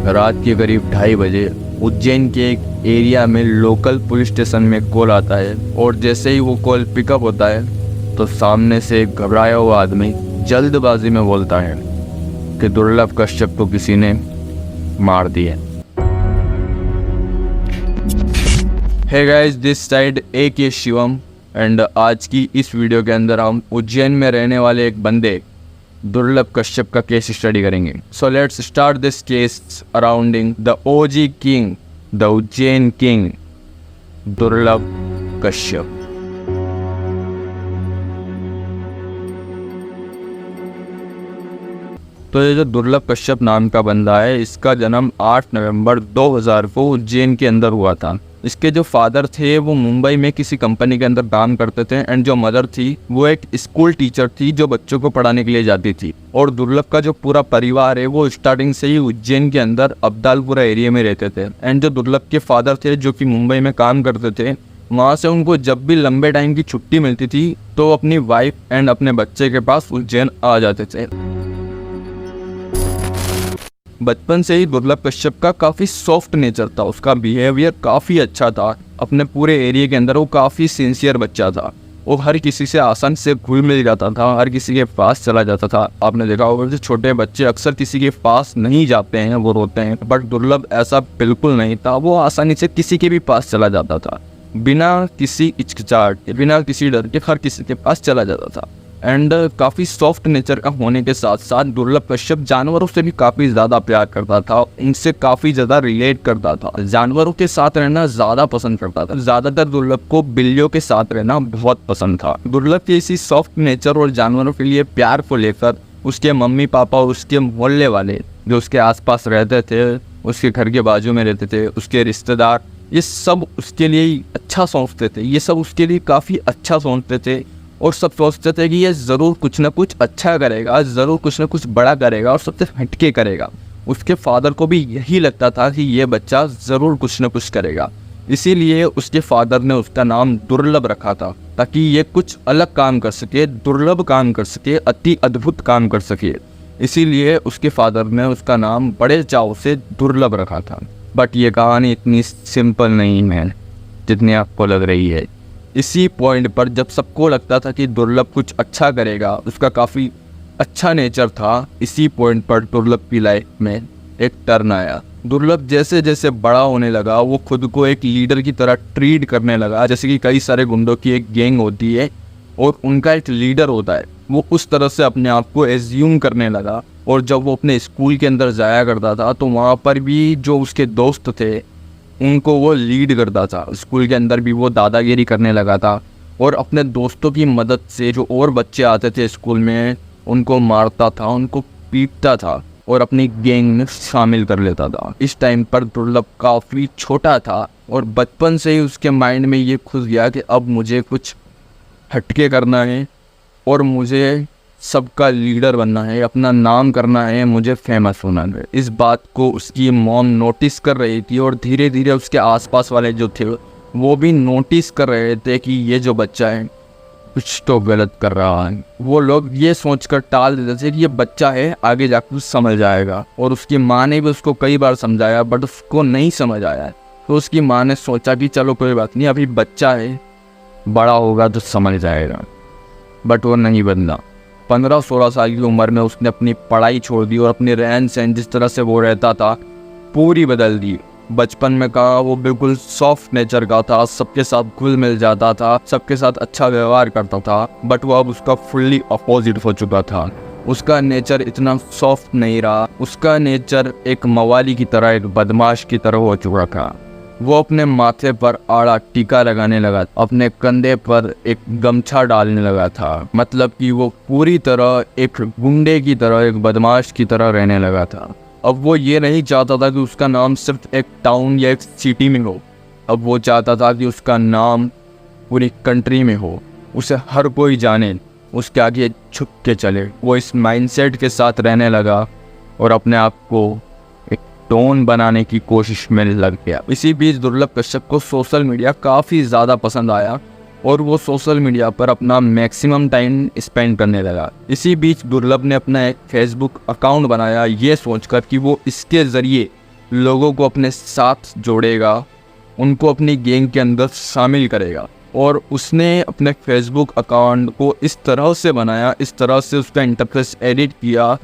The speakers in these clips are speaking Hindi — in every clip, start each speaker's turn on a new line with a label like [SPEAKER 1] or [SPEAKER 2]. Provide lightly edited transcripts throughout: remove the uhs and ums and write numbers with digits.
[SPEAKER 1] रात के करीब 2:30 बजे उज्जैन के एक एरिया में लोकल पुलिस स्टेशन में कॉल आता है और जैसे ही वो कॉल पिकअप होता है तो सामने से एक घबराया हुआ आदमी जल्दबाजी में बोलता है कि दुर्लभ कश्यप को किसी ने मार दिया। Hey guys, this side AK Shivam and आज की इस वीडियो के अंदर हम उज्जैन में रहने वाले एक बंदे दुर्लभ कश्यप का केस स्टडी करेंगे। So let's start this case अराउंडिंग the OG king, the Ujjain king दुर्लभ कश्यप। तो ये जो दुर्लभ कश्यप नाम का बंदा है, इसका जन्म 8 नवंबर 2000 को उज्जैन के अंदर हुआ था। इसके जो फादर थे वो मुंबई में किसी कंपनी के अंदर काम करते थे एंड जो मदर थी वो एक स्कूल टीचर थी जो बच्चों को पढ़ाने के लिए जाती थी। और दुर्लभ का जो पूरा परिवार है वो स्टार्टिंग से ही उज्जैन के अंदर अब्दालपुरा एरिया में रहते थे। एंड जो दुर्लभ के फादर थे जो कि मुंबई में काम करते थे, वहाँ से उनको जब भी लंबे टाइम की छुट्टी मिलती थी तो अपनी वाइफ एंड अपने बच्चे के पास उज्जैन आ जाते थे। बचपन से ही दुर्लभ कश्यप का काफ़ी सॉफ्ट नेचर था, उसका बिहेवियर काफ़ी अच्छा था। अपने पूरे एरिया के अंदर वो काफ़ी सिंसियर बच्चा था। वो हर किसी से आसान से घुल मिल जाता था, हर किसी के पास चला जाता था। आपने देखा होगा जो छोटे बच्चे अक्सर किसी के पास नहीं जाते हैं, वो रोते हैं, बट दुर्लभ ऐसा बिल्कुल नहीं था। वो आसानी से किसी के भी पास चला जाता था, बिना किसी हिचकिचाहट के, बिना किसी डर के हर किसी के पास चला जाता था। एंड काफ़ी सॉफ्ट नेचर का होने के साथ साथ दुर्लभ कश्यप जानवरों से भी काफ़ी ज़्यादा प्यार करता था, उनसे काफ़ी ज़्यादा रिलेट करता था, जानवरों के साथ रहना ज़्यादा पसंद करता था। ज़्यादातर दुर्लभ को बिल्लियों के साथ रहना बहुत पसंद था। दुर्लभ के इसी सॉफ्ट नेचर और जानवरों के लिए प्यार को लेकर उसके मम्मी पापा और उसके मोहल्ले वाले जो उसके आसपास रहते थे, उसके घर के बाजू में रहते थे, उसके रिश्तेदार, ये सब उसके लिए अच्छा सोचते थे। ये सब उसके लिए काफ़ी अच्छा सोचते थे और सब सोचते थे कि ये ज़रूर कुछ ना कुछ अच्छा करेगा, ज़रूर कुछ ना कुछ बड़ा करेगा और सबसे हटके करेगा। उसके फादर को भी यही लगता था कि ये बच्चा ज़रूर कुछ ना कुछ करेगा। इसीलिए उसके फादर ने उसका नाम दुर्लभ रखा था, ताकि ये कुछ अलग काम कर सके, दुर्लभ काम कर सके, अति अद्भुत काम कर सके। इसीलिए उसके फादर ने उसका नाम बड़े चाव से दुर्लभ रखा था। बट ये कहानी इतनी सिंपल नहीं है जितनी आपको लग रही है। इसी पॉइंट पर जब सबको लगता था कि दुर्लभ कुछ अच्छा करेगा, उसका काफ़ी अच्छा नेचर था, इसी पॉइंट पर दुर्लभ की लाइफ में एक टर्न आया। दुर्लभ जैसे जैसे बड़ा होने लगा वो खुद को एक लीडर की तरह ट्रीट करने लगा। जैसे कि कई सारे गुंडों की एक गैंग होती है और उनका एक लीडर होता है, वो उस तरह से अपने आप को एज्यूम करने लगा। और जब वो अपने स्कूल के अंदर जाया करता था तो वहाँ पर भी जो उसके दोस्त थे उनको वो लीड करता था। स्कूल के अंदर भी वो दादागिरी करने लगा था और अपने दोस्तों की मदद से जो और बच्चे आते थे स्कूल में उनको मारता था, उनको पीटता था और अपनी गैंग में शामिल कर लेता था। इस टाइम पर दुर्लभ काफ़ी छोटा था और बचपन से ही उसके माइंड में ये घुस गया कि अब मुझे कुछ हटके करना है और मुझे सबका लीडर बनना है, अपना नाम करना है, मुझे फेमस होना है। इस बात को उसकी मॉम नोटिस कर रही थी और धीरे धीरे उसके आसपास वाले जो थे वो भी नोटिस कर रहे थे कि ये जो बच्चा है कुछ तो गलत कर रहा है। वो लोग ये सोचकर टाल देते थे कि ये बच्चा है, आगे जाकर कुछ समझ जाएगा। और उसकी माँ ने भी उसको कई बार समझाया बट उसको नहीं समझ आया। तो उसकी माँ ने सोचा कि चलो कोई बात नहीं, अभी बच्चा है, बड़ा होगा तो समझ जाएगा। बट वो नहीं बदला। 15-16 साल की उम्र में उसने अपनी पढ़ाई छोड़ दी और अपनी रहन सहन जिस तरह से वो रहता था पूरी बदल दी। बचपन में कहा वो बिल्कुल सॉफ्ट नेचर का था, सबके साथ घुल मिल जाता था, सबके साथ अच्छा व्यवहार करता था। बट वो अब उसका फुल्ली अपोजिट हो चुका था। उसका नेचर इतना सॉफ्ट नहीं रहा, उसका नेचर एक मवाली की तरह, एक बदमाश की तरह हो चुका था। वो अपने माथे पर आड़ा टीका लगाने लगा, अपने कंधे पर एक गमछा डालने लगा था। मतलब कि वो पूरी तरह एक गुंडे की तरह, एक बदमाश की तरह रहने लगा था। अब वो ये नहीं चाहता था कि उसका नाम सिर्फ एक टाउन या एक सिटी में हो, अब वो चाहता था कि उसका नाम पूरी कंट्री में हो, उसे हर कोई जाने, उसके आगे झुक के चले। वो इस माइंडसेट के साथ रहने लगा और अपने आप को टोन बनाने की कोशिश में लग गया। इसी बीच दुर्लभ कश्यप को सोशल मीडिया काफ़ी ज़्यादा पसंद आया और वो सोशल मीडिया पर अपना मैक्सिमम टाइम स्पेंड करने लगा। इसी बीच दुर्लभ ने अपना एक फेसबुक अकाउंट बनाया, ये सोचकर कि वो इसके ज़रिए लोगों को अपने साथ जोड़ेगा, उनको अपनी गैंग के अंदर शामिल करेगा। और उसने अपने फेसबुक अकाउंट को इस तरह से बनाया, इस तरह से उसका इंटरफेस एडिट किया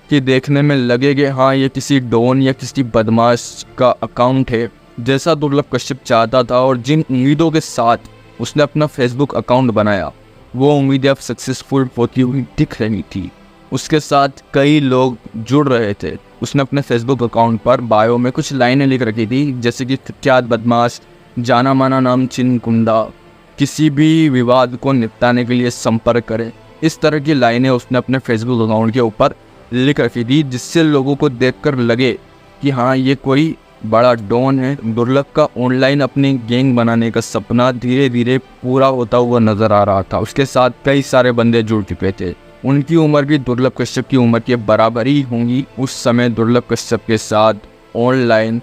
[SPEAKER 1] कि देखने में लगे कि हाँ ये किसी डॉन या किसी बदमाश का अकाउंट है, जैसा दुर्लभ कश्यप चाहता था। और जिन उम्मीदों के साथ उसने अपना फेसबुक अकाउंट बनाया, वो उम्मीदें अब सक्सेसफुल होती हुई दिख रही थी। उसके साथ कई लोग जुड़ रहे थे। उसने अपने फेसबुक अकाउंट पर बायो में कुछ लाइनें लिख रखी थी, जैसे कि कुख्यात बदमाश, जाना माना नाम चिन कुंडा, किसी भी विवाद को निपटाने के लिए संपर्क करें। इस तरह की लाइनें उसने अपने फेसबुक अकाउंट के ऊपर लिख रखी थी, जिससे लोगों को देखकर लगे कि हाँ ये कोई बड़ा डॉन है। दुर्लभ का ऑनलाइन अपनी गैंग बनाने का सपना धीरे धीरे पूरा होता हुआ नजर आ रहा था। उसके साथ कई सारे बंदे जुड़ चुके थे। उनकी उम्र भी दुर्लभ कश्यप की उम्र के बराबर ही होंगी। उस समय दुर्लभ कश्यप के साथ ऑनलाइन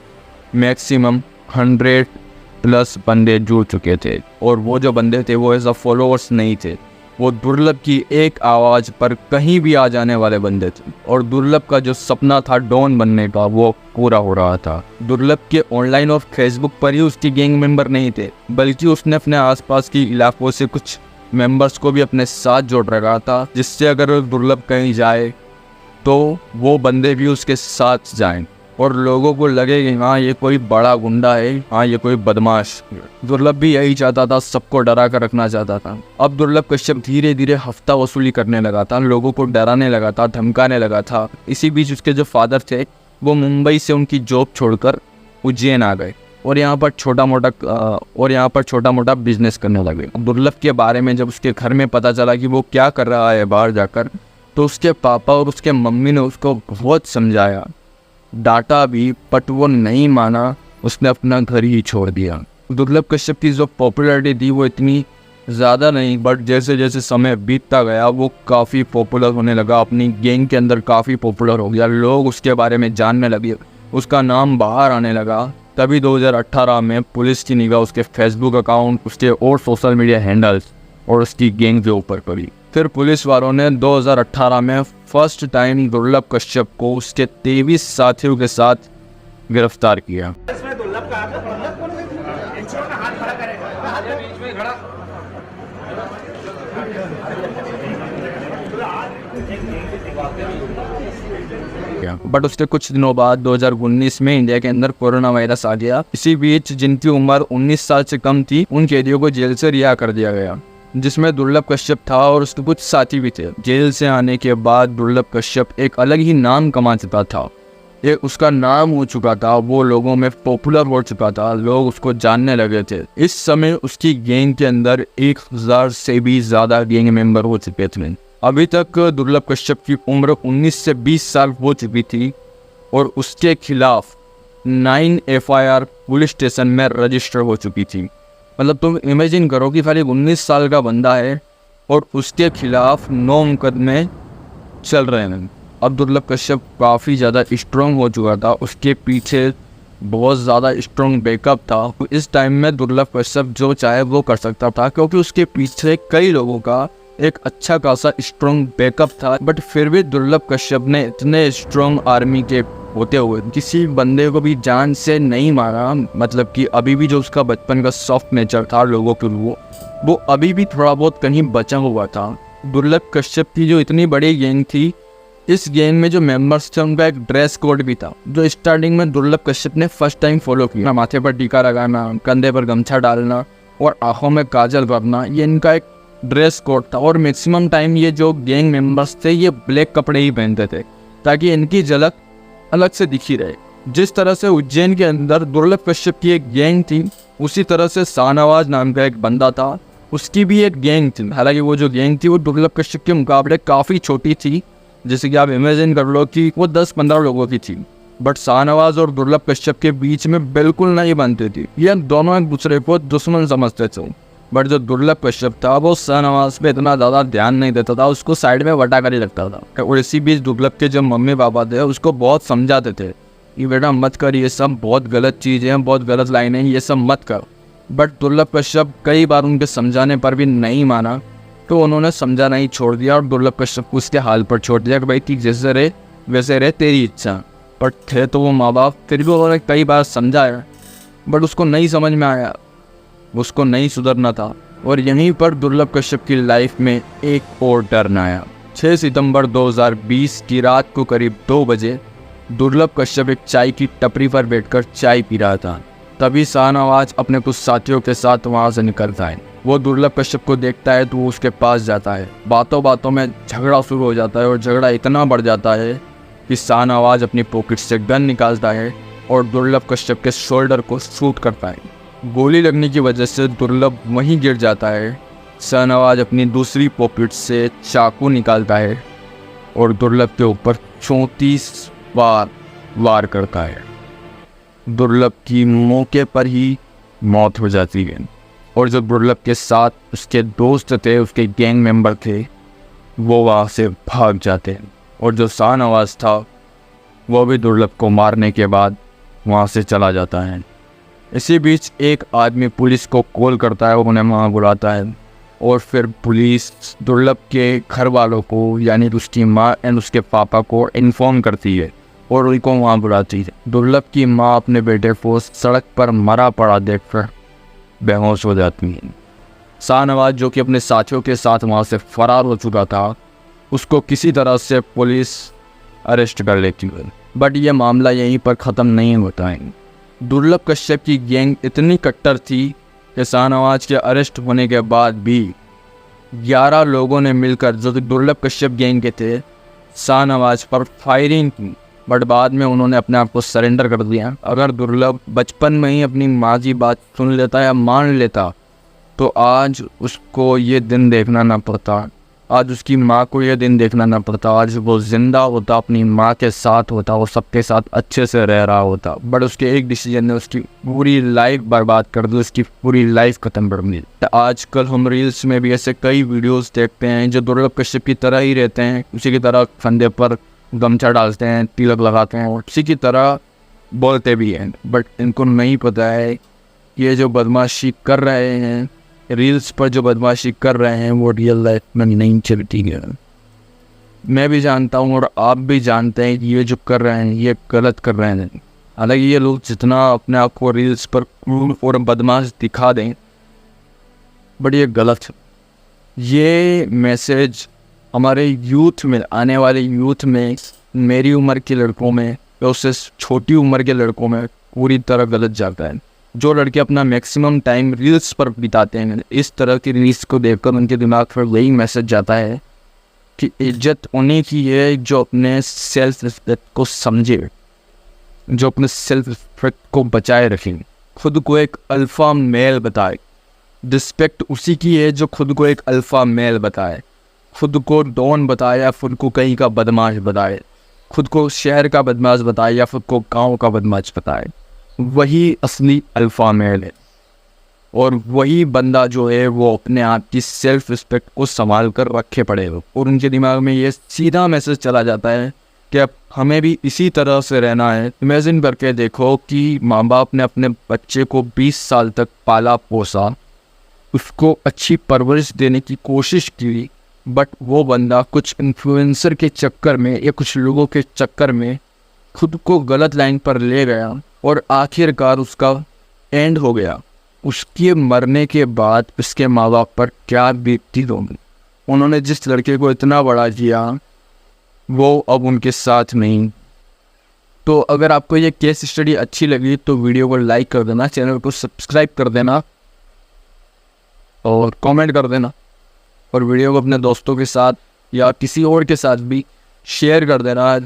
[SPEAKER 1] मैक्सिमम 100+ बंदे जुड़ चुके थे। और वो जो बंदे थे वो एज अ फॉलोअर्स नहीं थे, वो दुर्लभ की एक आवाज़ पर कहीं भी आ जाने वाले बंदे थे। और दुर्लभ का जो सपना था डॉन बनने का, वो पूरा हो रहा था। दुर्लभ के ऑनलाइन और फेसबुक पर ही उसकी गैंग मेंबर नहीं थे, बल्कि उसने अपने आसपास के इलाकों से कुछ मेंबर्स को भी अपने साथ जोड़ रखा था, जिससे अगर दुर्लभ कहीं जाए तो वो बंदे भी उसके साथ जाएं और लोगों को लगे कि हाँ ये कोई बड़ा गुंडा है, हाँ ये कोई बदमाश। दुर्लभ भी यही चाहता था, सबको डरा कर रखना चाहता था। अब दुर्लभ कश्यप धीरे धीरे हफ्ता वसूली करने लगा था, लोगों को डराने लगा था, धमकाने लगा था। इसी बीच उसके जो फादर थे वो मुंबई से उनकी जॉब छोड़कर उज्जैन आ गए और यहाँ पर छोटा मोटा बिजनेस करने लगे। दुर्लभ के बारे में जब उसके घर में पता चला कि वो क्या कर रहा है बाहर जाकर, तो उसके पापा और उसके मम्मी ने उसको बहुत समझाया, डांटा भी, बट वो नहीं माना। उसने अपना घर ही छोड़ दिया। दुर्लभ कश्यप की जो पॉपुलैरिटी थी वो इतनी ज़्यादा नहीं, बट जैसे जैसे समय बीतता गया वो काफ़ी पॉपुलर होने लगा। अपनी गैंग के अंदर काफ़ी पॉपुलर हो गया, लोग उसके बारे में जानने लगे, उसका नाम बाहर आने लगा। तभी 2018 में पुलिस की निगाह उसके फेसबुक अकाउंट, उसके और सोशल मीडिया हैंडल्स और उसकी गैंग के ऊपर पड़ी। फिर पुलिस वालों ने 2018 में फर्स्ट टाइम दुर्लभ कश्यप को उसके 23 साथियों के साथ गिरफ्तार किया। बट उसके कुछ दिनों बाद 2019 में इंडिया के अंदर कोरोना वायरस आ गया। इसी बीच जिनकी उम्र 19 साल से कम थी उन कैदियों को जेल से रिहा कर दिया गया, जिसमें दुर्लभ कश्यप था और उसके कुछ साथी भी थे। जेल से आने के बाद दुर्लभ कश्यप एक अलग ही नाम कमा चुका था, एक उसका नाम हो चुका था, वो लोगों में पॉपुलर हो चुका था, लोग उसको जानने लगे थे। इस समय उसकी गैंग के अंदर 1000 से भी ज़्यादा गैंग मेंबर हो चुके थे। अभी तक दुर्लभ कश्यप की उम्र 19 से 20 साल हो चुकी थी और उसके खिलाफ 9 FIR पुलिस स्टेशन में रजिस्टर हो चुकी थी। मतलब तुम इमेजिन करो कि खाली 19 साल का बंदा है और उसके खिलाफ 9 मुकदमे चल रहे हैं। अब दुर्लभ कश्यप काफ़ी ज़्यादा स्ट्रॉन्ग हो चुका था, उसके पीछे बहुत ज़्यादा स्ट्रॉन्ग बैकअप था। इस टाइम में दुर्लभ कश्यप जो चाहे वो कर सकता था, क्योंकि उसके पीछे कई लोगों का एक अच्छा खासा स्ट्रॉन्ग बैकअप था। बट फिर भी दुर्लभ कश्यप ने इतने स्ट्रॉन्ग आर्मी के होते हुए किसी बंदे को भी जान से नहीं मारा। मतलब कि अभी भी जो उसका बचपन का सॉफ्ट नेचर था लोगों के लिए, वो अभी भी थोड़ा बहुत कहीं बचा हुआ था। दुर्लभ कश्यप की जो इतनी बड़ी गैंग थी, इस गैंग में जो मेंबर्स थे उनका एक ड्रेस कोड भी था, जो स्टार्टिंग में दुर्लभ कश्यप ने फर्स्ट टाइम फॉलो किया। माथे पर टीका लगाना, कंधे पर गमछा डालना और आंखों में काजल करना, ये इनका एक ड्रेस कोड था। और मैक्सिमम टाइम ये जो गैंग मेंबर्स थे ये ब्लैक कपड़े ही पहनते थे, ताकि इनकी झलक अलग से दिखी रहे। जिस तरह से उज्जैन के अंदर दुर्लभ कश्यप की एक गैंग थी, उसी तरह से शाहनवाज नाम का एक बंदा था, उसकी भी एक गैंग थी। हालांकि वो जो गैंग थी वो दुर्लभ कश्यप के मुकाबले काफ़ी छोटी थी, जैसे कि आप इमेजिन कर लो कि वो 10-15 लोगों की थी। बट शाहनवाज और दुर्लभ कश्यप के बीच में बिल्कुल नहीं बनती थी, ये दोनों एक दूसरे को दुश्मन समझते थे। बट जो दुर्लभ कश्यप था वो शाहनवाज पे इतना ज़्यादा ध्यान नहीं देता था, उसको साइड में वटा कर ही रखता था। और इसी बीच दुर्लभ के जो मम्मी पापा थे उसको बहुत समझाते थे कि बेटा मत कर, ये सब बहुत गलत चीज़ है, बहुत गलत लाइन है, ये सब मत कर। बट दुर्लभ कश्यप कई बार उनके समझाने पर भी नहीं माना, तो उन्होंने समझाना ही छोड़ दिया और दुर्लभ कश्यप को उसके हाल पर छोड़ दिया कि भाई ठीक जैसे रहे वैसे रहे, तेरी इच्छा। बट थे तो वो माँ बाप, फिर भी उन्होंने कई बार समझाया बट उसको नहीं समझ में आया, उसको नहीं सुधरना था। और यहीं पर दुर्लभ कश्यप की लाइफ में एक और टर्न आया। 6 सितंबर 2020 की रात को करीब 2 बजे दुर्लभ कश्यप एक चाय की टपरी पर बैठकर चाय पी रहा था। तभी शाहनवाज अपने कुछ साथियों के साथ वहाँ से निकलता है। वो दुर्लभ कश्यप को देखता है तो वो उसके पास जाता है। बातों बातों में झगड़ा शुरू हो जाता है और झगड़ा इतना बढ़ जाता है कि शाहनवाज अपनी पॉकेट से गन निकालता है और दुर्लभ कश्यप के शोल्डर को शूट करता है। गोली लगने की वजह से दुर्लभ वहीं गिर जाता है। शाहनवाज अपनी दूसरी पॉकेट से चाकू निकालता है और दुर्लभ के ऊपर 34 बार वार करता है। दुर्लभ की मौके पर ही मौत हो जाती है और जो दुर्लभ के साथ उसके दोस्त थे, उसके गैंग मेंबर थे, वो वहाँ से भाग जाते हैं। और जो शाहनवाज था वो भी दुर्लभ को मारने के बाद वहाँ से चला जाता है। इसी बीच एक आदमी पुलिस को कॉल करता है, उन्हें वहाँ बुलाता है और फिर पुलिस दुर्लभ के घर वालों को यानी उसकी माँ एंड उसके पापा को इन्फॉर्म करती है और उनको वहाँ बुलाती है। दुर्लभ की माँ अपने बेटे को सड़क पर मरा पड़ा देखकर बेहोश हो जाती है। शाहनवाज जो कि अपने साथियों के साथ वहाँ से फरार हो चुका था, उसको किसी तरह से पुलिस अरेस्ट कर लेती है। बट ये मामला यहीं पर ख़त्म नहीं होता है। दुर्लभ कश्यप की गैंग इतनी कट्टर थी कि शाहनवाज के अरेस्ट होने के बाद भी 11 लोगों ने मिलकर, जो दुर्लभ कश्यप गैंग के थे, शाहनवाज पर फायरिंग की। बट बाद में उन्होंने अपने आप को सरेंडर कर दिया। अगर दुर्लभ बचपन में ही अपनी माँ की बात सुन लेता या मान लेता तो आज उसको ये दिन देखना ना पड़ता, आज उसकी माँ को ये दिन देखना ना पड़ता। आज वो जिंदा होता, अपनी माँ के साथ होता, वो सबके साथ अच्छे से रह रहा होता। बट उसके एक डिसीजन ने उसकी पूरी लाइफ बर्बाद कर दी, उसकी पूरी लाइफ खत्म कर दी। आजकल हम रील्स में भी ऐसे कई वीडियोस देखते हैं जो दुर्लभ कश्यप की तरह ही रहते हैं, उसी की तरह कंधे पर गमछा डालते हैं, तिलक लगाते हैं और उसी की तरह बोलते भी हैं। बट इनको नहीं पता है ये जो बदमाशी कर रहे हैं, रील्स पर जो बदमाशी कर रहे हैं, वो रियल लाइफ में नहीं चलती है। मैं भी जानता हूँ और आप भी जानते हैं कि ये जो कर रहे हैं ये गलत कर रहे हैं। हालांकि ये लोग जितना अपने आप को रील्स पर क्रूर और बदमाश दिखा दें, बट ये गलत है। ये मैसेज हमारे यूथ में, आने वाले यूथ में, मेरी उम्र के लड़कों में या उससे छोटी उम्र के लड़कों में पूरी तरह गलत जाता है। जो लड़के अपना मैक्सिमम टाइम रील्स पर बिताते हैं, इस तरह की रील्स को देखकर उनके दिमाग पर वही मैसेज जाता है कि इज्जत उन्हीं की है जो अपने सेल्फ रिस्पेक्ट को समझे, जो अपने सेल्फ रिस्पेक्ट को बचाए रखें, खुद को एक अल्फा मेल बताए। रिस्पेक्ट उसी की है जो खुद को एक अल्फा मेल बताए, खुद को डॉन बताए या खुद को कहीं का बदमाश बताए, खुद को शहर का बदमाश बताए या खुद को गाँव का बदमाश बताए। वही असली अल्फा मेल है। और वही बंदा जो है वो अपने आप की सेल्फ रिस्पेक्ट को संभाल कर रखे पड़े हो। और उनके दिमाग में ये सीधा मैसेज चला जाता है कि अब हमें भी इसी तरह से रहना है। इमेजिन करके देखो कि माँ बाप ने अपने बच्चे को 20 साल तक पाला पोसा, उसको अच्छी परवरिश देने की कोशिश की, बट वो बंदा कुछ इन्फ्लुएंसर के चक्कर में या कुछ लोगों के चक्कर में खुद को गलत लाइन पर ले गया और आखिरकार उसका एंड हो गया। उसके मरने के बाद उसके माँ बाप पर क्या बीतती होगी। उन्होंने जिस लड़के को इतना बड़ा किया वो अब उनके साथ नहीं। तो अगर आपको ये केस स्टडी अच्छी लगी तो वीडियो को लाइक कर देना, चैनल को सब्सक्राइब कर देना और कमेंट कर देना, और वीडियो को अपने दोस्तों के साथ या किसी और के साथ भी शेयर कर देना